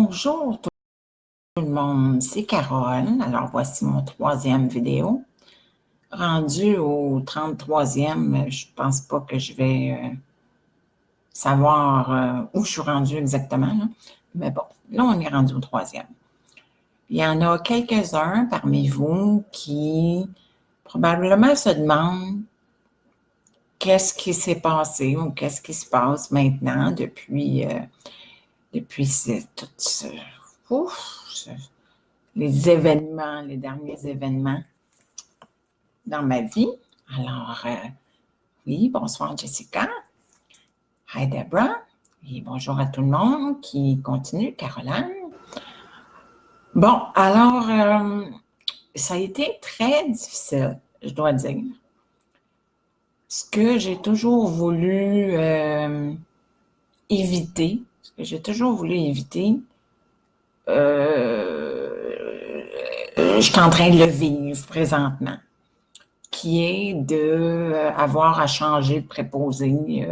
Bonjour tout le monde, c'est Carole. Alors voici mon troisième vidéo. Rendu au 33e, je pense pas que je vais savoir où je suis rendue exactement, là. Mais bon, là on est rendu au troisième. Il y en a quelques-uns parmi vous qui probablement se demandent qu'est-ce qui s'est passé ou qu'est-ce qui se passe maintenant depuis les événements, les derniers événements dans ma vie. Alors, oui, bonsoir Jessica. Hi Deborah. Et bonjour à tout le monde qui continue, Caroline. Bon, alors, ça a été très difficile, je dois dire. Ce que j'ai toujours voulu éviter, je suis en train de le vivre présentement, qui est d'avoir à changer de préposé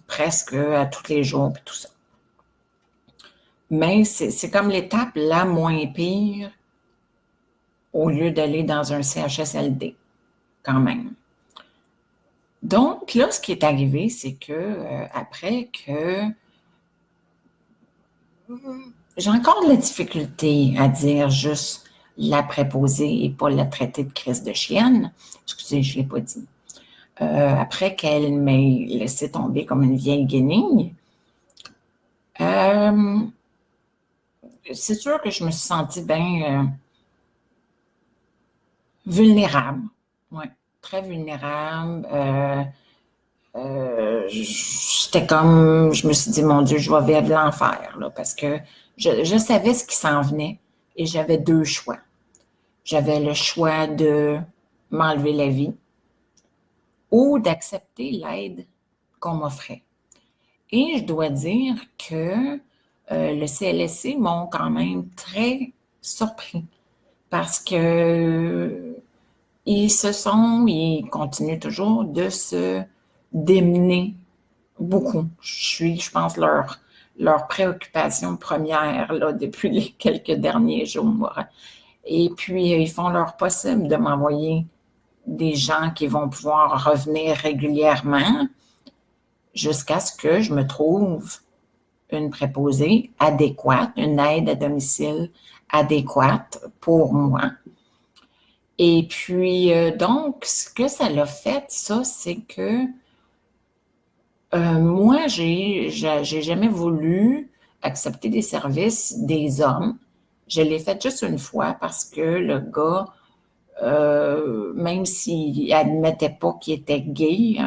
presque à tous les jours et tout ça. Mais c'est comme l'étape la moins pire au lieu d'aller dans un CHSLD, quand même. Donc, là, ce qui est arrivé, c'est que après que j'ai encore de la difficulté à dire juste la préposée et pas la traiter de crise de chienne. Excusez, je ne l'ai pas dit. Après qu'elle m'ait laissé tomber comme une vieille guenille, c'est sûr que je me suis sentie bien vulnérable. Oui, très vulnérable. J'étais comme, je me suis dit, mon Dieu, je vais vivre l'enfer, là, parce que je savais ce qui s'en venait et j'avais deux choix. J'avais le choix de m'enlever la vie ou d'accepter l'aide qu'on m'offrait. Et je dois dire que le CLSC m'ont quand même très surpris parce que ils continuent toujours de se démener beaucoup. Je pense, leur préoccupation première là, depuis les quelques derniers jours. Et puis, ils font leur possible de m'envoyer des gens qui vont pouvoir revenir régulièrement jusqu'à ce que je me trouve une préposée adéquate, une aide à domicile adéquate pour moi. Et puis, donc, ce que ça l'a fait, ça, c'est que moi, j'ai jamais voulu accepter des services des hommes. Je l'ai fait juste une fois parce que le gars, même s'il admettait pas qu'il était gay,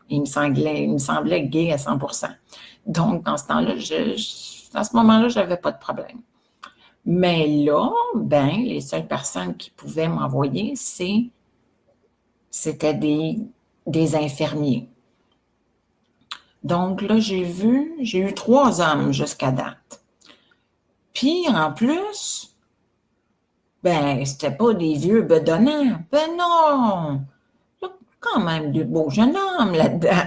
il me semblait gay à 100%. Donc, dans ce temps-là, à ce moment-là, j'avais pas de problème. Mais là, ben, les seules personnes qui pouvaient m'envoyer, c'était des infirmiers. Donc là, j'ai eu 3 hommes jusqu'à date. Puis, en plus, ben, c'était pas des vieux bedonnants. Ben non! Il y a quand même de beaux jeunes hommes là-dedans.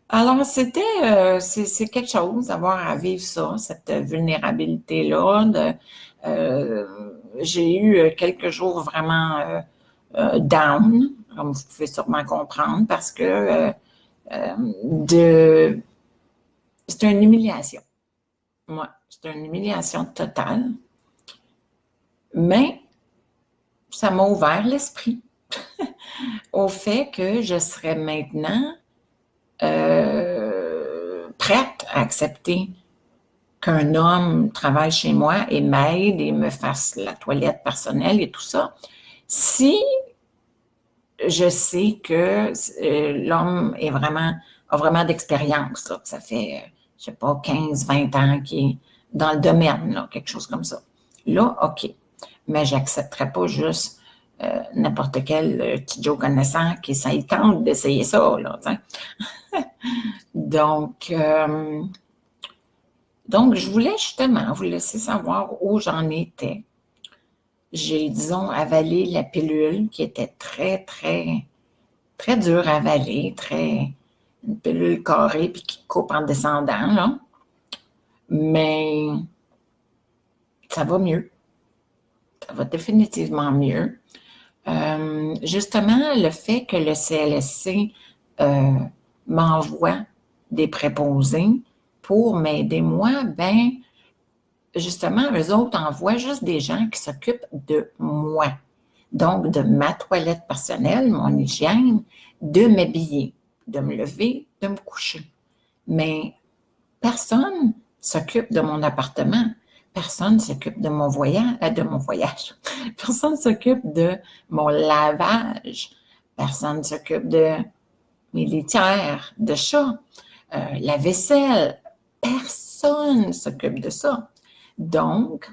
Alors, c'est quelque chose d'avoir à vivre ça, cette vulnérabilité-là. J'ai eu quelques jours vraiment down, comme vous pouvez sûrement comprendre, parce que c'est une humiliation. Moi, c'est une humiliation totale. Mais ça m'a ouvert l'esprit au fait que je serais maintenant prête à accepter qu'un homme travaille chez moi et m'aide et me fasse la toilette personnelle et tout ça, si je sais que l'homme a vraiment d'expérience, là. Ça fait, je sais pas, 15, 20 ans qu'il est dans le domaine, là, quelque chose comme ça. Là, OK. Mais j'accepterais pas juste n'importe quel petit Joe connaissant qui ça tente d'essayer ça, là, Donc, je voulais justement vous laisser savoir où j'en étais. J'ai, disons, avalé la pilule qui était très, très, très dure à avaler, une pilule carrée puis qui coupe en descendant, là. mais ça va mieux. Ça va définitivement mieux. Justement, le fait que le CLSC m'envoie des préposés pour m'aider moi, ben justement, eux autres envoient juste des gens qui s'occupent de moi. Donc, de ma toilette personnelle, mon hygiène, de m'habiller, de me lever, de me coucher. Mais personne s'occupe de mon appartement. Personne s'occupe de mon voyage. Personne s'occupe de mon lavage. Personne s'occupe de mes litières de chat, la vaisselle. Personne s'occupe de ça. Donc,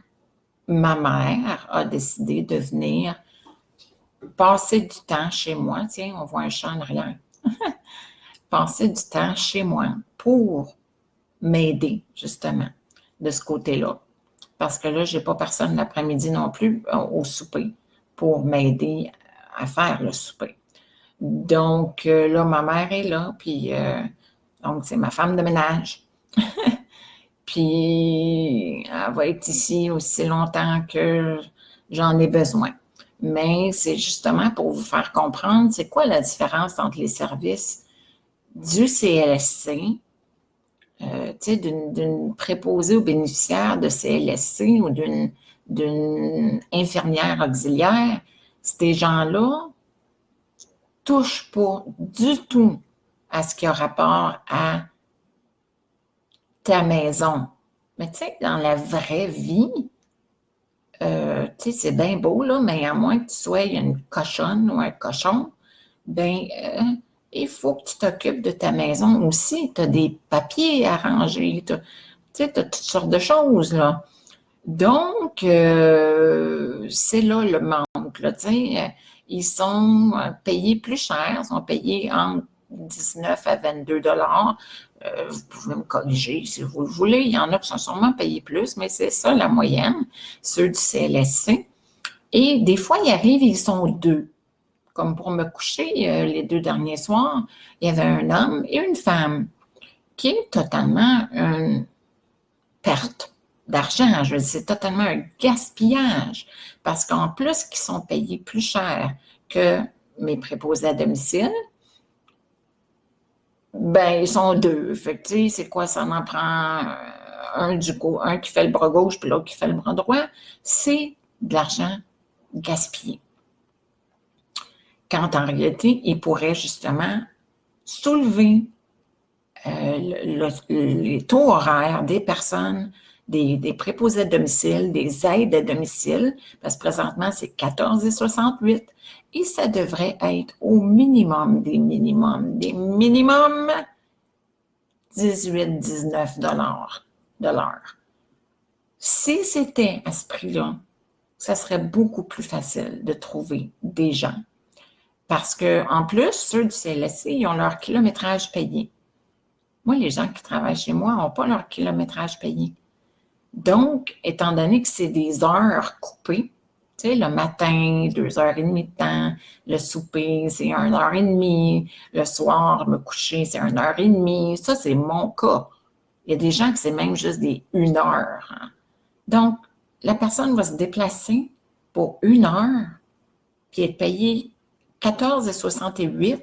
ma mère a décidé de venir passer du temps chez moi. Tiens, on voit un chat en arrière. Passer du temps chez moi pour m'aider, justement, de ce côté-là. Parce que là, je n'ai pas personne l'après-midi non plus au souper pour m'aider à faire le souper. Donc, là, ma mère est là, puis donc, c'est ma femme de ménage. Puis, elle va être ici aussi longtemps que j'en ai besoin. Mais c'est justement pour vous faire comprendre c'est quoi la différence entre les services du CLSC, d'une préposée aux bénéficiaires de CLSC ou d'une infirmière auxiliaire. Ces gens-là touchent pas du tout à ce qui a rapport à ta maison. Mais tu sais, dans la vraie vie, c'est bien beau, là, mais à moins que tu sois une cochonne ou un cochon, ben il faut que tu t'occupes de ta maison aussi. Tu as des papiers à ranger, tu as toutes sortes de choses, là. Donc, c'est là le manque, là, ils sont payés plus cher, ils sont payés entre 19 à 22 $. Vous pouvez me corriger si vous le voulez. Il y en a qui sont sûrement payés plus, mais c'est ça la moyenne, ceux du CLSC. Et des fois, ils arrivent, ils sont deux. Comme pour me coucher les 2 derniers soirs, il y avait un homme et une femme qui est totalement une perte d'argent. Je veux dire, c'est totalement un gaspillage parce qu'en plus qu'ils sont payés plus cher que mes préposés à domicile, ben ils sont deux. Fait que, c'est quoi, ça en prend un qui fait le bras gauche puis l'autre qui fait le bras droit. C'est de l'argent gaspillé. Quand en réalité, ils pourraient justement soulever les taux horaires des personnes, des préposés à domicile, des aides à domicile, parce que présentement, c'est 14,68 et ça devrait être au minimum des minimums 18-19 $ de l'heure. Si c'était à ce prix-là, ça serait beaucoup plus facile de trouver des gens. Parce qu'en plus, ceux du CLSC, ils ont leur kilométrage payé. Moi, les gens qui travaillent chez moi n'ont pas leur kilométrage payé. Donc, étant donné que c'est des heures coupées, tu sais, le matin, 2h30 de temps, le souper, c'est 1h30, le soir, me coucher, c'est 1h30. Ça, c'est mon cas. Il y a des gens que c'est même juste des 1 heure. Hein. Donc, la personne va se déplacer pour 1 heure, puis être payée 14,68,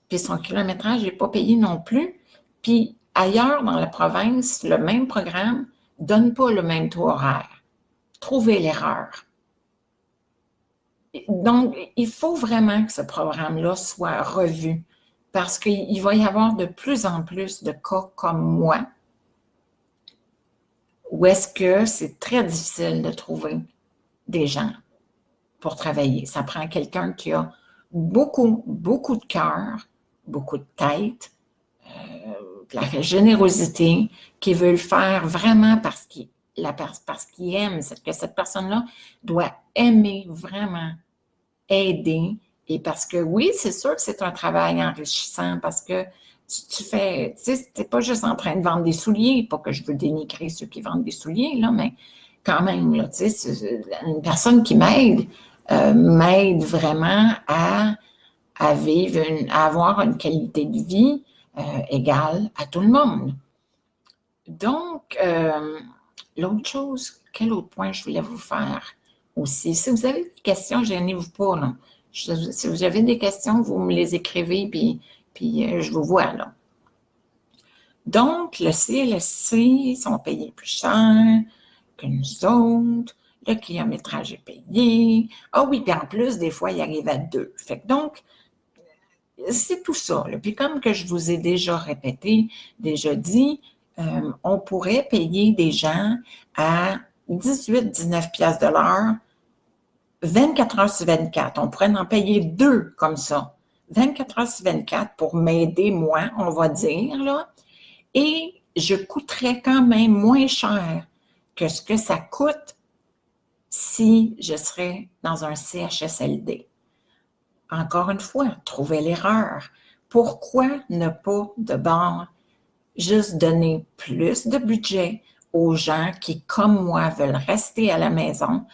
puis son kilométrage n'est pas payé non plus. Puis ailleurs dans la province, le même programme ne donne pas le même taux horaire. Trouvez l'erreur. Donc, il faut vraiment que ce programme-là soit revu parce qu'il va y avoir de plus en plus de cas comme moi où est-ce que c'est très difficile de trouver des gens pour travailler. Ça prend quelqu'un qui a beaucoup, beaucoup de cœur, beaucoup de tête, de la générosité, qui veut le faire vraiment parce qu'il aime, que cette personne-là doit aimer vraiment aider. Et parce que oui, c'est sûr que c'est un travail enrichissant parce que tu sais, t'es pas juste en train de vendre des souliers, pas que je veux dénigrer ceux qui vendent des souliers, là, mais quand même, là, tu sais, une personne qui m'aide vraiment à à avoir une qualité de vie égale à tout le monde. Donc, l'autre chose, quel autre point je voulais vous faire aussi? Si vous avez des questions, gênez-vous pas, là. Si vous avez des questions, vous me les écrivez, puis je vous vois, là. Donc, le CLSC sont payés plus cher que nous autres. Le kilométrage est payé. Ah oui, puis en plus, des fois, il arrive à 2. Fait que donc, c'est tout ça, là. Puis comme que je vous ai déjà répété, déjà dit, on pourrait payer des gens à 18-19 piastres de l'heure, 24 heures sur 24. On pourrait en payer 2 comme ça. 24 heures sur 24 pour m'aider, moi, on va dire, là. Et je coûterais quand même moins cher que ce que ça coûte si je serais dans un CHSLD. Encore une fois, trouver l'erreur. Pourquoi ne pas de bord juste donner plus de budget aux gens qui, comme moi, veulent rester à la maison?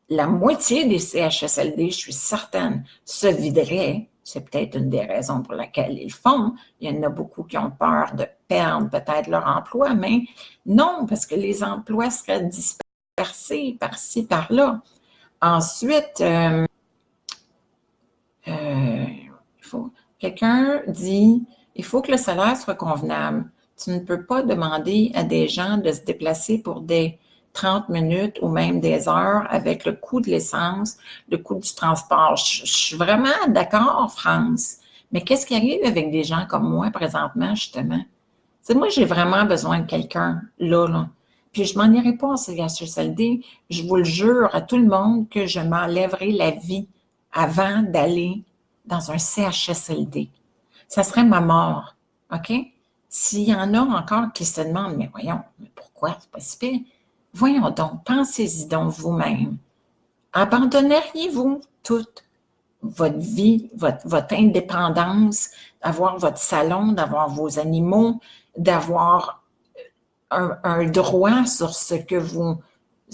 La moitié des CHSLD, je suis certaine, se videraient. C'est peut-être une des raisons pour laquelle ils le font. Il y en a beaucoup qui ont peur de perdre peut-être leur emploi, mais non, parce que les emplois seraient dispersés par-ci, par-là. Ensuite, quelqu'un dit, il faut que le salaire soit convenable. Tu ne peux pas demander à des gens de se déplacer pour des 30 minutes ou même des heures avec le coût de l'essence, le coût du transport. Je suis vraiment d'accord, France. Mais qu'est-ce qui arrive avec des gens comme moi présentement, justement? C'est moi, j'ai vraiment besoin de quelqu'un là. Puis je m'en irai pas en CHSLD. Je vous le jure à tout le monde que je m'enlèverai la vie avant d'aller dans un CHSLD. Ça serait ma mort, OK? S'il y en a encore qui se demandent, mais voyons, mais pourquoi c'est pas si pire? Voyons donc, pensez-y donc vous-même. Abandonneriez-vous toute votre vie, votre indépendance, d'avoir votre salon, d'avoir vos animaux, d'avoir un droit sur ce que vous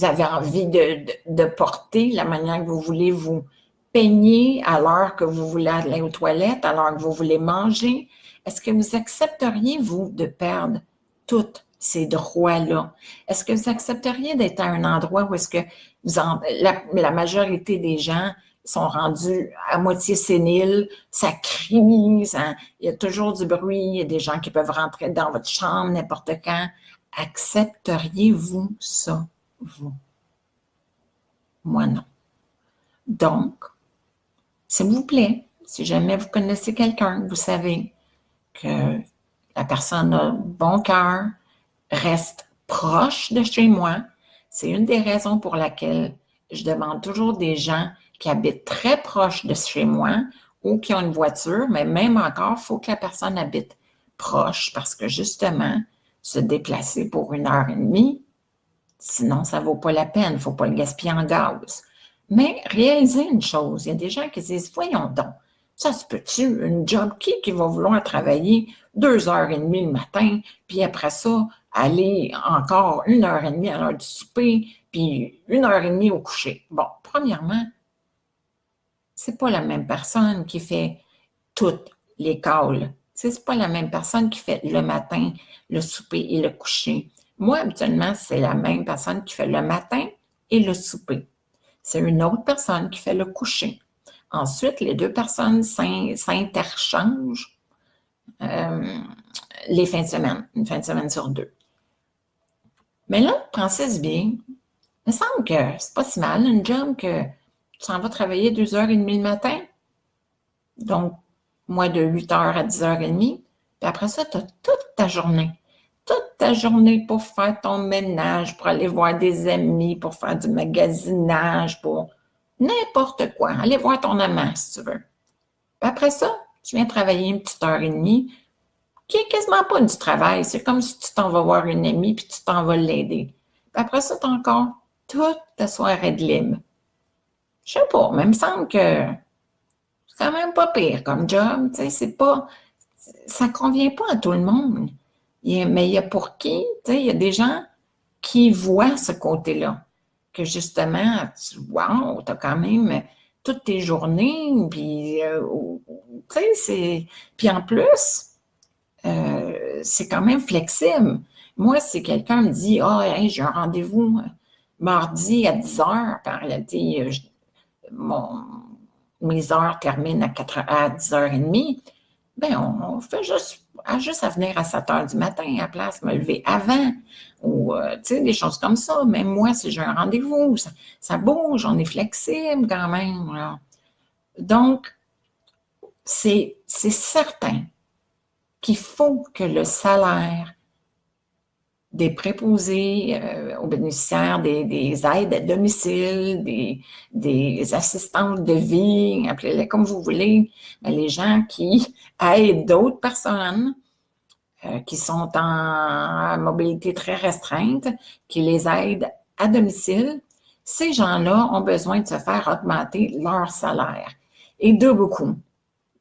avez envie de porter, la manière que vous voulez vous peigner à l'heure que vous voulez aller aux toilettes, à l'heure que vous voulez manger? Est-ce que vous accepteriez, vous, de perdre tous ces droits-là? Est-ce que vous accepteriez d'être à un endroit où est-ce que la majorité des gens sont rendus à moitié séniles, ça crie, il y a toujours du bruit, il y a des gens qui peuvent rentrer dans votre chambre n'importe quand. Accepteriez-vous ça, vous? Moi, non. Donc, s'il vous plaît, si jamais vous connaissez quelqu'un, vous savez que la personne a bon cœur, reste proche de chez moi. C'est une des raisons pour laquelle je demande toujours des gens qui habitent très proche de chez moi ou qui ont une voiture, mais même encore, il faut que la personne habite proche parce que justement, se déplacer pour 1 heure et demie, sinon ça ne vaut pas la peine, il ne faut pas le gaspiller en gaz. Mais réalisez une chose, il y a des gens qui disent, voyons donc, ça se peut-tu, une job qui va vouloir travailler 2 heures et demie le matin, puis après ça, aller encore 1 heure et demie à l'heure du souper, puis 1 heure et demie au coucher. Bon, premièrement, c'est pas la même personne qui fait toutes les calls. C'est pas la même personne qui fait le matin, le souper et le coucher. Moi, habituellement, c'est la même personne qui fait le matin et le souper. C'est une autre personne qui fait le coucher. Ensuite, les deux personnes s'interchangent les fins de semaine, une fin de semaine sur 2. Mais là, pensez bien, il me semble que c'est pas si mal, une job que tu s'en vas travailler 2 heures et demie le matin, donc moi de 8 heures à 10 heures et demie, puis après ça, tu as toute ta journée. Toute ta journée pour faire ton ménage, pour aller voir des amis, pour faire du magasinage, pour n'importe quoi. Aller voir ton amant, si tu veux. Puis après ça, tu viens travailler une petite heure et demie, qui est quasiment pas du travail. C'est comme si tu t'en vas voir une amie puis tu t'en vas l'aider. Puis après ça, tu as encore toute ta soirée de libre. Je sais pas, mais il me semble que c'est quand même pas pire comme job. Tu sais, c'est pas, ça convient pas à tout le monde. Mais il y a pour qui? Tu sais, il y a des gens qui voient ce côté-là. Que justement, wow, tu as quand même toutes tes journées, puis, tu sais, c'est. Puis en plus, c'est quand même flexible. Moi, si quelqu'un me dit, ah, hey, j'ai un rendez-vous mardi à 10 heures, en réalité, mon, mes heures terminent à 10h30, ben on fait juste à venir à 7 heures du matin à la place, me lever avant, ou tu sais, des choses comme ça. Même moi, si j'ai un rendez-vous, ça bouge, on est flexible quand même. Là. Donc, c'est certain qu'il faut que le salaire des préposés aux bénéficiaires, des aides à domicile, des assistantes de vie, appelez-les comme vous voulez, mais les gens qui aident d'autres personnes qui sont en mobilité très restreinte, qui les aident à domicile, ces gens-là ont besoin de se faire augmenter leur salaire. Et de beaucoup.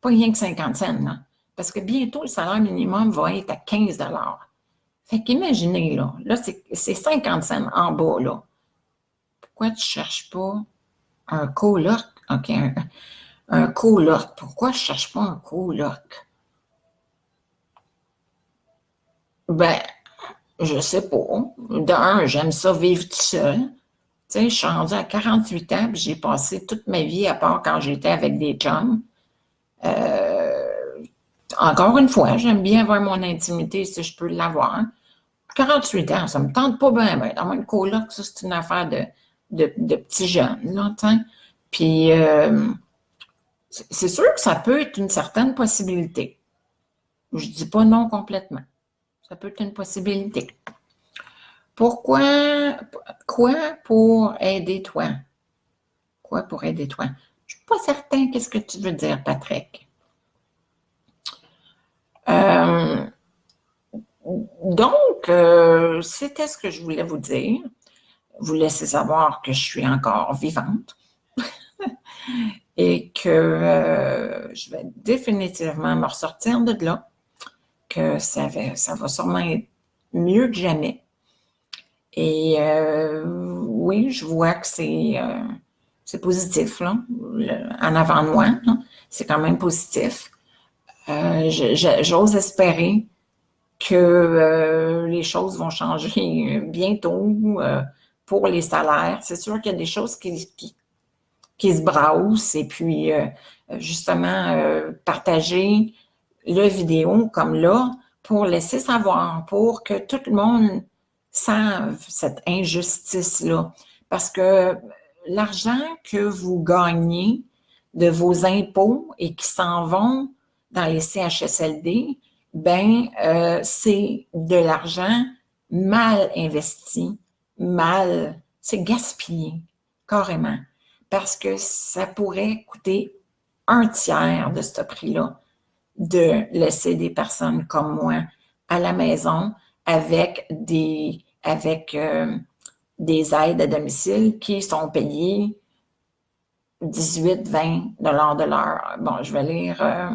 Pas rien que 50 cents, là. Parce que bientôt, le salaire minimum va être à 15 $. Fait qu'imaginez, là c'est 50 cents en bas, là. Pourquoi tu ne cherches pas un coloc? OK, un coloc. Pourquoi je ne cherche pas un coloc? Ben, je sais pas. D'un, j'aime ça vivre tout seul. Tu sais, je suis rendue à 48 ans, puis j'ai passé toute ma vie, à part quand j'étais avec des chums. Encore une fois, j'aime bien avoir mon intimité si je peux l'avoir. 48 ans, ça me tente pas bien. Dans mon coloc, ça, c'est une affaire de petits jeunes, là, tu sais. Puis, c'est sûr que ça peut être une certaine possibilité. Je dis pas non complètement. Ça peut être une possibilité. Pourquoi? Quoi pour aider toi? Quoi pour aider toi? Je ne suis pas certain qu'est-ce que tu veux dire, Patrick. Donc, c'était ce que je voulais vous dire. Vous laisser savoir que je suis encore vivante et que je vais définitivement me ressortir de là, que ça va sûrement être mieux que jamais. Et oui, je vois que c'est positif, là, en avant de moi. C'est quand même positif. J'ose espérer que les choses vont changer bientôt pour les salaires. C'est sûr qu'il y a des choses qui se brassent et puis justement partager le vidéo comme là pour laisser savoir, pour que tout le monde sache cette injustice-là. Parce que l'argent que vous gagnez de vos impôts et qui s'en vont dans les CHSLD, ben c'est de l'argent mal investi, c'est gaspillé, carrément, parce que ça pourrait coûter un tiers de ce prix-là de laisser des personnes comme moi à la maison avec des aides à domicile qui sont payées 18-20 $ de l'heure. Bon, je vais lire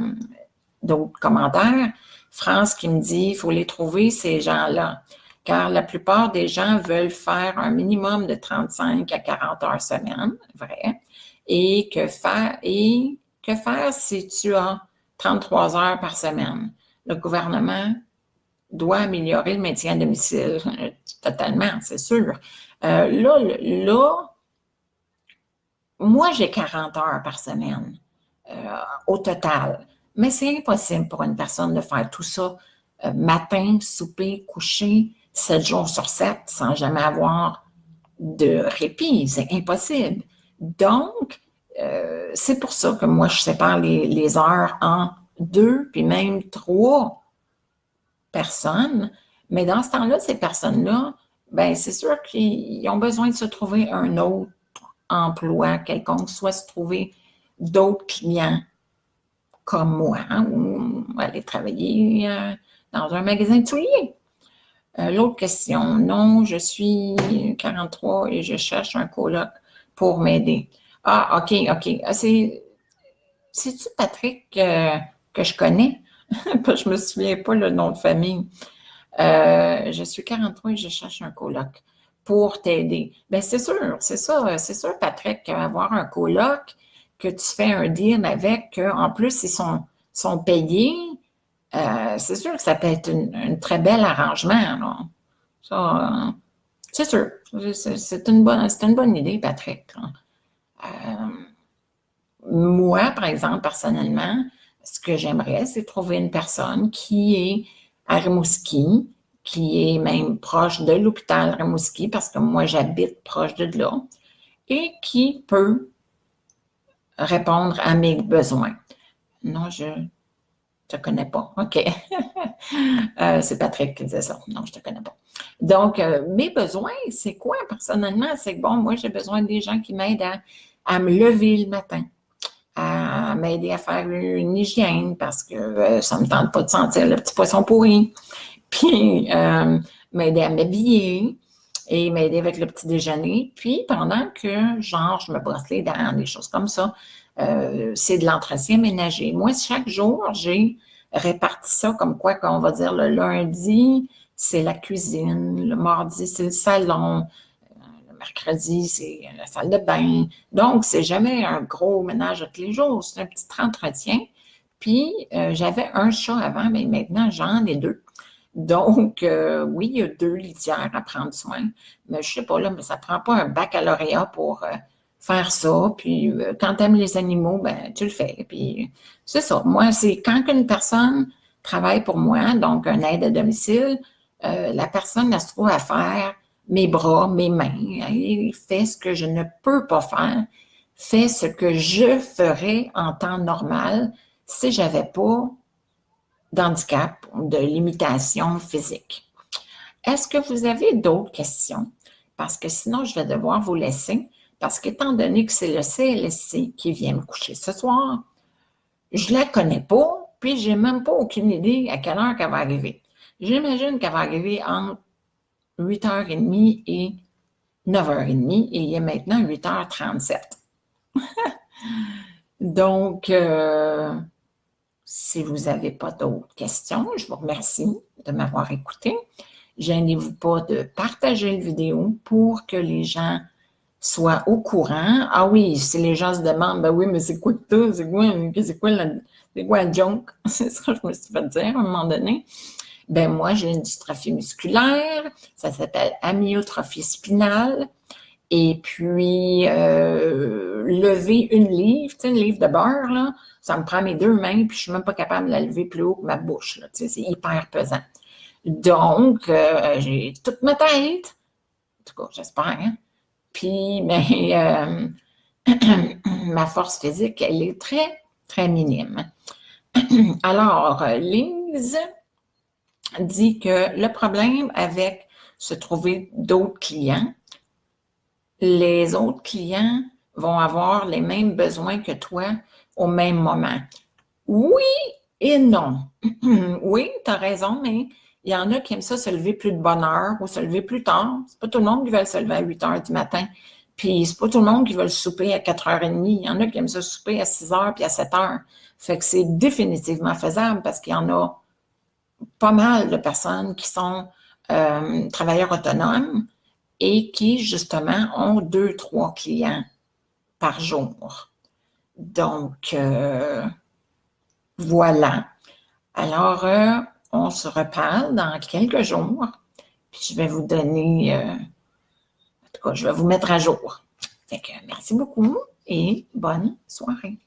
d'autres commentaires. France qui me dit, il faut les trouver, ces gens-là, car la plupart des gens veulent faire un minimum de 35 à 40 heures semaine, vrai, et que faire si tu as 33 heures par semaine? Le gouvernement doit améliorer le maintien à domicile, totalement, c'est sûr. Là, moi, j'ai 40 heures par semaine au total. Mais c'est impossible pour une personne de faire tout ça matin, souper, coucher, 7 jours sur 7, sans jamais avoir de répit. C'est impossible. Donc, c'est pour ça que moi, je sépare les heures en 2, puis même 3 personnes. Mais dans ce temps-là, ces personnes-là, ben c'est sûr qu'ils ont besoin de se trouver un autre emploi quelconque, soit se trouver d'autres clients comme moi, hein, ou aller travailler dans un magasin de souliers. L'autre question, non, je suis 43 et je cherche un coloc pour m'aider. Ah, OK. C'est-tu Patrick que je connais? Je me souviens pas le nom de famille. Je suis 43 et je cherche un coloc pour t'aider. Bien, c'est sûr, Patrick, avoir un coloc, que tu fais un deal avec, en plus, ils sont payés, c'est sûr que ça peut être un très bel arrangement, là. Ça, c'est sûr. C'est une bonne idée, Patrick. Moi, par exemple, personnellement, ce que j'aimerais, c'est trouver une personne qui est à Rimouski, qui est même proche de l'hôpital Rimouski, parce que moi, j'habite proche de là, et qui peut répondre à mes besoins. Non, je te connais pas. OK. C'est Patrick qui disait ça. Non, je te connais pas. Donc, mes besoins, c'est quoi personnellement? C'est que, bon, moi, j'ai besoin des gens qui m'aident à me lever le matin, à m'aider à faire une hygiène parce que ça me tente pas de sentir le petit poisson pourri. Puis, m'aider à m'habiller et m'aider avec le petit déjeuner. Puis, pendant que, genre, je me brosse les dents, des choses comme ça, c'est de l'entretien ménager. Moi, chaque jour, j'ai réparti ça comme quoi qu'on va dire le lundi, c'est la cuisine, le mardi, c'est le salon, le mercredi, c'est la salle de bain. Donc, c'est jamais un gros ménage de tous les jours, c'est un petit entretien. Puis, j'avais un chat avant, mais maintenant, j'en ai deux. Donc, oui, il y a 2 litières à prendre soin, mais je sais pas, là, mais ça prend pas un baccalauréat pour faire ça. Puis, quand tu aimes les animaux, ben, tu le fais. Puis, c'est ça. Moi, c'est quand une personne travaille pour moi, donc un aide à domicile, la personne, elle se trouve à faire mes bras, mes mains. Il fait ce que je ne peux pas faire, fait ce que je ferais en temps normal si j'avais pas d'handicap ou de limitation physique. Est-ce que vous avez d'autres questions? Parce que sinon, je vais devoir vous laisser, parce qu'étant donné que c'est le CLSC qui vient me coucher ce soir, je ne la connais pas, puis je n'ai même pas aucune idée à quelle heure qu'elle va arriver. J'imagine qu'elle va arriver entre 8h30 et 9h30, et il est maintenant 8h37. Donc, si vous n'avez pas d'autres questions, je vous remercie de m'avoir écouté. Gênez-vous pas de partager la vidéo pour que les gens soient au courant. Ah oui, si les gens se demandent, ben oui, mais c'est quoi que t'as? C'est quoi la junk? C'est ça que je me suis fait dire à un moment donné. Ben moi, j'ai une dystrophie musculaire, ça s'appelle amyotrophie spinale. Et puis, lever une livre, tu sais, une livre de beurre, là, ça me prend mes 2 mains, puis je suis même pas capable de la lever plus haut que ma bouche, là, tu sais, c'est hyper pesant. Donc, j'ai toute ma tête, en tout cas, j'espère, hein? Puis, mais, ma force physique, elle est très, très minime. Alors, Lise dit que le problème avec se trouver d'autres clients, les autres clients vont avoir les mêmes besoins que toi au même moment. Oui et non. Oui, tu as raison, mais il y en a qui aiment ça se lever plus de bonne heure ou se lever plus tard. C'est pas tout le monde qui veut se lever à 8 heures du matin. Puis c'est pas tout le monde qui veut le souper à 4h30. Il y en a qui aiment ça souper à 6 heures puis à 7 heures. Fait que c'est définitivement faisable parce qu'il y en a pas mal de personnes qui sont travailleurs autonomes et qui, justement, ont 2-3 clients par jour. Donc, voilà. Alors, on se reparle dans quelques jours, puis je vais vous donner, en tout cas, je vais vous mettre à jour. Fait que merci beaucoup et bonne soirée.